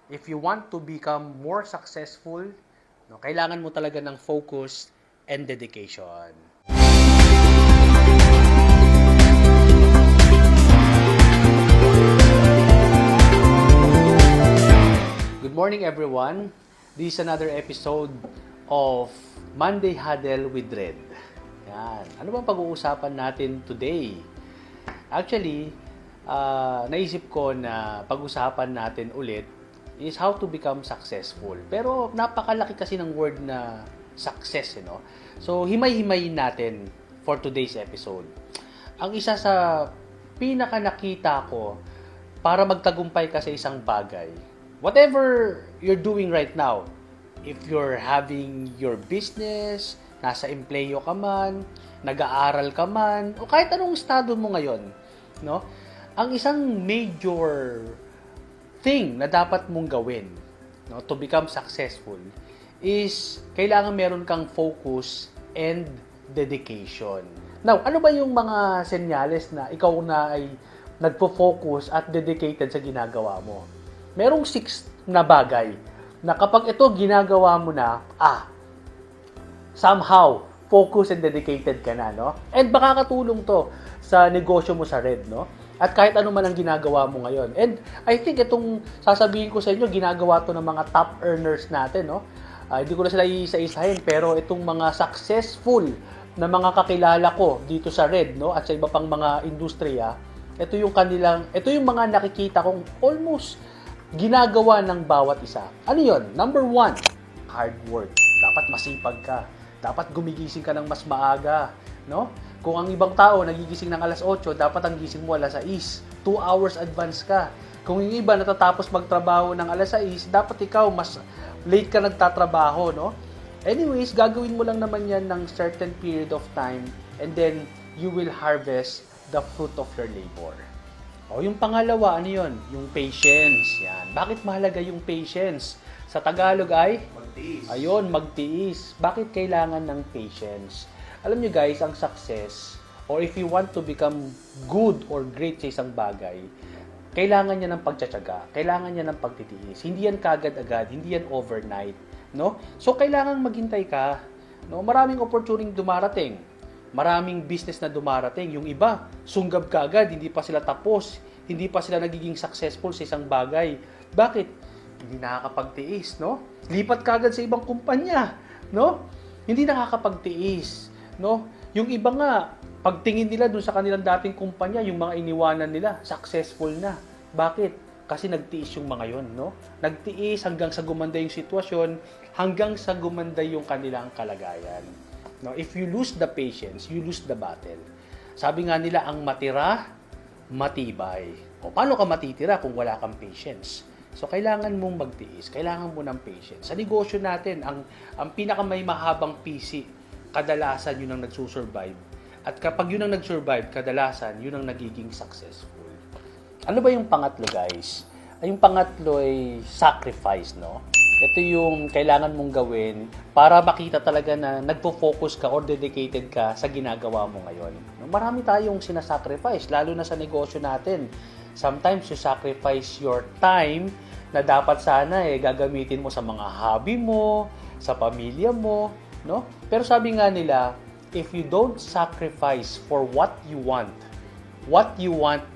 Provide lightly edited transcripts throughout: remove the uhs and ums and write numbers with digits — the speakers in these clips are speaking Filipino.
if you want to become more successful, no, kailangan mo talaga ng focus and dedication. Good morning everyone. This is another episode of Monday Huddle with Red. Yan. Ano bang pag-uusapan natin today? Actually, naisip ko na pag-usapan natin ulit is how to become successful. Pero napakalaki kasi ng word na success, no? So, himay-himayin natin for today's episode. Ang isa sa pinaka nakita ko para magtagumpay ka sa isang bagay, whatever you're doing right now, if you're having your business, nasa empleyo ka man, nag-aaral ka man, o kahit anong estado mo ngayon, no? Ang isang major thing na dapat mong gawin, no, to become successful is kailangan meron kang focus and dedication. Now, ano ba yung mga senyales na ikaw na ay nagpo-focus at dedicated sa ginagawa mo? Merong 6 na bagay na kapag ito ginagawa mo na, somehow, focus and dedicated ka na, no? And makakatulong to sa negosyo mo sa Red, no? At kahit ano man ang ginagawa mo ngayon. And I think itong sasabihin ko sa inyo, ginagawa to ng mga top earners natin, no? Hindi ko na sila iisa-isahin, pero itong mga successful na mga kakilala ko dito sa Red, no? At sa iba pang mga industriya, ito yung mga nakikita kong almost ginagawa ng bawat isa. Ano yun? Number 1, hard work. Dapat masipag ka. Dapat gumigising ka ng mas maaga, no? Kung ang ibang tao nagigising ng alas 8, dapat ang gising mo alas 6. 2 hours advance ka. Kung yung iba natatapos magtrabaho ng alas 6, dapat ikaw mas late ka nagtatrabaho, no? Anyways, gagawin mo lang naman yan ng certain period of time and then you will harvest the fruit of your labor. O, yung pangalawa, ano yun? Yung patience. Yan. Bakit mahalaga yung patience? Sa Tagalog ay? Magtiis. Ayun, magtiis. Bakit kailangan ng patience? Alam nyo guys, ang success, or if you want to become good or great sa isang bagay, kailangan niya ng pagtsatsaga, kailangan niya ng pagtitiis. Hindi yan kagad-agad, hindi yan overnight, no? So, kailangan maghintay ka, no? Maraming opportunity dumarating. Maraming business na dumarating. Yung iba, sunggab kagad, hindi pa sila tapos, hindi pa sila nagiging successful sa isang bagay. Bakit? Hindi nakakapagtiis, no? Lipat kagad sa ibang kumpanya, no? Hindi nakakapagtiis, no? Yung iba nga, pagtingin nila dun sa kanilang dating kumpanya, yung mga iniwanan nila, successful na. Bakit? Kasi nagtiis yung mga yon, no? Nagtiis hanggang sa gumanda yung sitwasyon, hanggang sa gumanda yung kanilang kalagayan. No, if you lose the patience, you lose the battle. Sabi nga nila, ang matira, matibay. O paano ka matitira kung wala kang patience? So, kailangan mong magtiis. Kailangan mo ng patience. Sa negosyo natin, ang pinakamay mahabang PC, kadalasan yun ang nagsusurvive. At kapag yun ang nagsurvive, kadalasan yun ang nagiging successful. Ano ba yung pangatlo, guys? Yung pangatlo ay sacrifice, no? Ito yung kailangan mong gawin para makita talaga na nagpo-focus ka or dedicated ka sa ginagawa mo ngayon. Marami tayong sinasacrifice, lalo na sa negosyo natin. Sometimes you sacrifice your time na dapat sana gagamitin mo sa mga hobby mo, sa pamilya mo, no? Pero sabi nga nila, if you don't sacrifice for what you want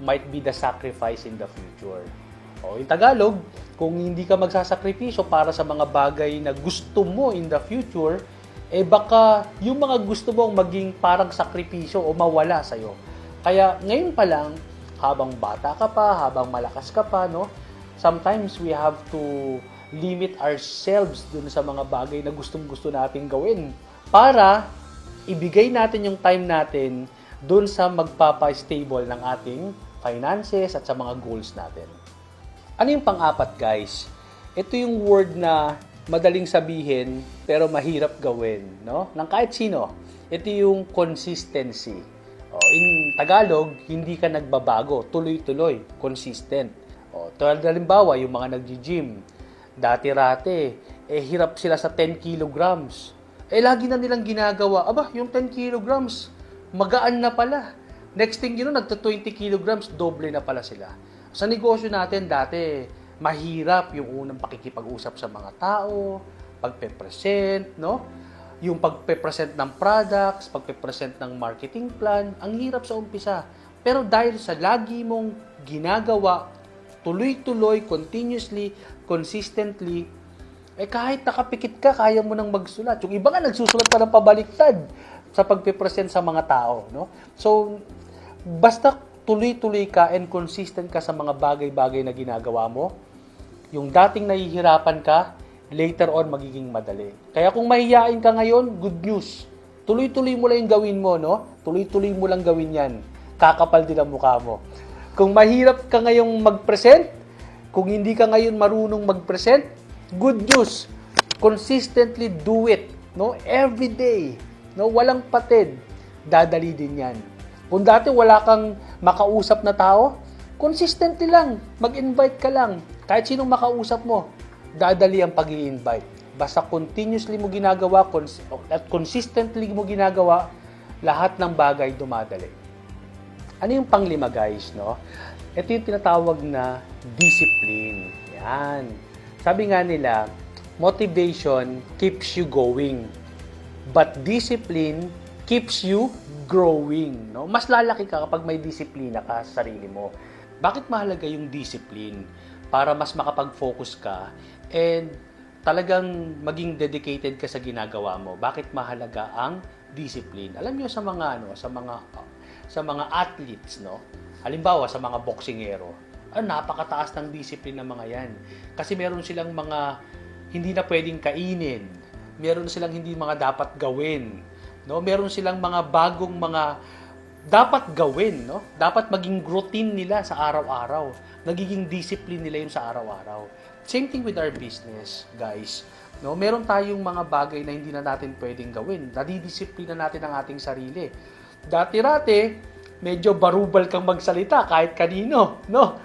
might be the sacrifice in the future. O, in Tagalog, kung hindi ka magsasakripisyo para sa mga bagay na gusto mo in the future, baka yung mga gusto mong maging parang sakripisyo o mawala sa'yo. Kaya ngayon pa lang, habang bata ka pa, habang malakas ka pa, no? Sometimes we have to limit ourselves dun sa mga bagay na gustong-gusto nating gawin para ibigay natin yung time natin dun sa magpapa-stable ng ating finances at sa mga goals natin. Ano yung pang-apat, guys? Ito yung word na madaling sabihin pero mahirap gawin, no? Ng kahit sino. Ito yung consistency. In Tagalog, hindi ka nagbabago, tuloy-tuloy, consistent. Halimbawa, yung mga nag-gym, dati-rate, hirap sila sa 10 kilograms. Lagi na nilang ginagawa, yung 10 kilograms, magaan na pala. Next thing nagto 20 kilograms, doble na pala sila. Sa negosyo natin dati, mahirap yung unang pakikipag-usap sa mga tao, pagpe-present, no? Yung pagpe-present ng products, pagpe-present ng marketing plan, ang hirap sa umpisa. Pero dahil sa lagi mong ginagawa, tuloy-tuloy, continuously, consistently, kahit nakapikit ka, kaya mo nang magsulat. Yung iba nga nagsusulat pa ng pabaliktad sa pagpe-present sa mga tao, no? So, basta tuloy-tuloy ka and consistent ka sa mga bagay-bagay na ginagawa mo, yung dating nahihirapan ka, later on magiging madali. Kaya kung mahihiyain ka ngayon, good news. Tuloy-tuloy mo lang yung gawin mo, no? Tuloy-tuloy mo lang gawin yan. Kakapal din ang mukha mo. Kung mahirap ka ngayong mag-present, kung hindi ka ngayon marunong mag-present, good news. Consistently do it, no? Every day, no? Walang patid. Dadali din yan. Kung dati wala kang makausap na tao, consistently lang. Mag-invite ka lang. Kahit sinong makausap mo, dadali ang pag-i-invite. Basta continuously mo ginagawa at consistently mo ginagawa, lahat ng bagay dumadali. Ano yung panglima, guys, no? Ito yung tinatawag na discipline. Yan. Sabi nga nila, motivation keeps you going, but discipline keeps you growing, no? Mas lalaki ka kapag may disiplina ka sa sarili mo. Bakit mahalaga yung discipline? Para mas makapag-focus ka and talagang maging dedicated ka sa ginagawa mo. Bakit mahalaga ang discipline? Alam niyo sa mga sa mga athletes, no? Halimbawa sa mga boksingero, napakataas ng discipline ng mga 'yan. Kasi meron silang mga hindi na pwedeng kainin. Meron silang hindi mga dapat gawin, no? Meron silang mga bagong mga dapat gawin, no? Dapat maging routine nila sa araw-araw. Nagiging discipline nila yun sa araw-araw. Same thing with our business, guys. No, meron tayong mga bagay na hindi na natin pwedeng gawin. Nadidisiplina natin ang ating sarili. Dati-rati, medyo barubal kang magsalita kahit kanino, no?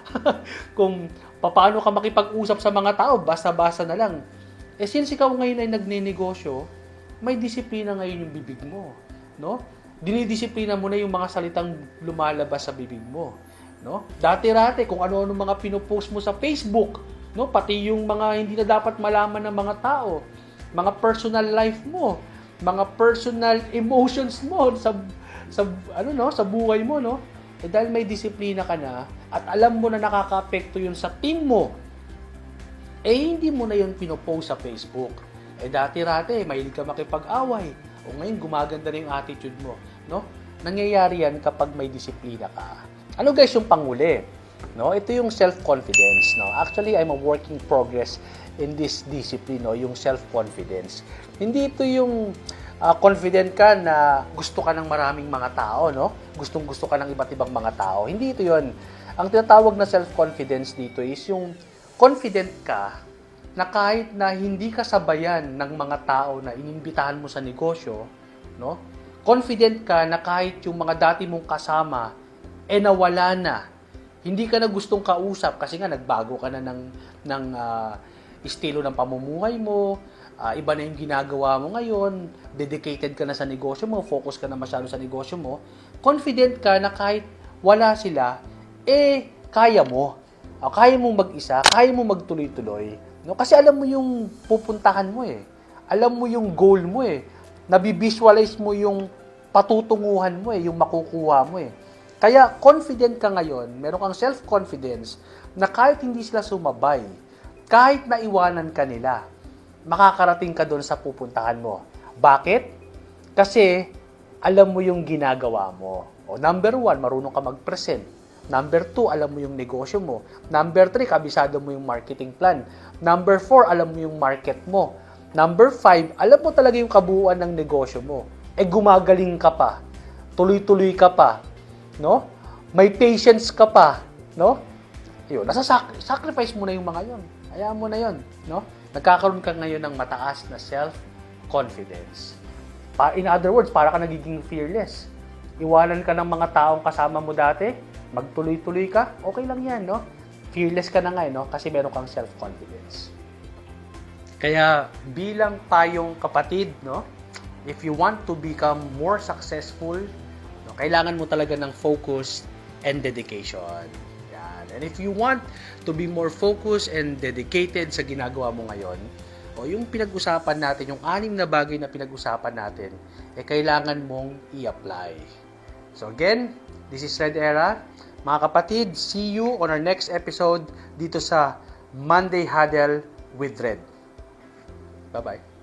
Kung paano ka makipag-usap sa mga tao, basta-basta na lang. Since ikaw ngayon ay nagnenegosyo, may disiplina ngayon yung bibig mo, no? Dinidisiplina mo na yung mga salitang lumalabas sa bibig mo, no? Dati-rati kung ano-ano mga pinopost mo sa Facebook, no? Pati yung mga hindi na dapat malaman ng mga tao, mga personal life mo, mga personal emotions mo sa sa buhay mo, no? Dahil may disiplina ka na at alam mo na nakakaapekto yun sa team mo, hindi mo na yun pinopost sa Facebook. Dati-rati mahilig ka makipag-away, o ngayon gumaganda na yung attitude mo, no? Nangyayari yan kapag may disiplina ka. Ano guys yung panghuli? No? Ito yung self-confidence, no? Actually, I'm a work in progress in this discipline, no? Yung self-confidence. Hindi ito yung confident ka na gusto ka ng maraming mga tao, no? Gustong-gusto ka ng iba't ibang mga tao. Hindi ito yun. Ang tinatawag na self-confidence dito is yung confident ka na kahit na hindi ka sabayan ng mga tao na inimbitahan mo sa negosyo, no? Confident ka na kahit yung mga dati mong kasama, nawala na. Hindi ka na gustong kausap kasi nga nagbago ka na ng estilo ng pamumuhay mo, iba na yung ginagawa mo ngayon, dedicated ka na sa negosyo mo, focus ka na masyado sa negosyo mo, confident ka na kahit wala sila, kaya mo. Kaya mong mag-isa, kaya mong magtuloy-tuloy. No? Kasi alam mo yung pupuntahan mo Alam mo yung goal mo Nabivisualize mo yung patutunguhan mo yung makukuha mo Kaya confident ka ngayon, meron kang self-confidence na kahit hindi sila sumabay, kahit naiwanan ka nila, makakarating ka doon sa pupuntahan mo. Bakit? Kasi alam mo yung ginagawa mo. Number 1, marunong ka mag-present. Number 2, alam mo yung negosyo mo. Number 3, kabisado mo yung marketing plan. Number 4, alam mo yung market mo. Number 5, alam mo talaga yung kabuuan ng negosyo mo. Gumagaling ka pa. Tuloy-tuloy ka pa. No? May patience ka pa. No? Yun, sacrifice mo na yung mga yon. Hayaan mo na yon. No? Nagkakaroon ka ngayon ng mataas na self-confidence. In other words, para ka nagiging fearless. Iwanan ka ng mga taong kasama mo dati, magtuloy-tuloy ka, okay lang yan, no? Fearless ka na nga, no? Kasi meron kang self-confidence. Kaya bilang tayong kapatid, no? If you want to become more successful, no, kailangan mo talaga ng focus and dedication. Yan. And if you want to be more focused and dedicated sa ginagawa mo ngayon, o yung pinag-usapan natin, yung 6 na bagay na pinag-usapan natin, kailangan mong i-apply. So again, this is Red Era. Mga kapatid, see you on our next episode dito sa Monday Huddle with Red. Bye-bye.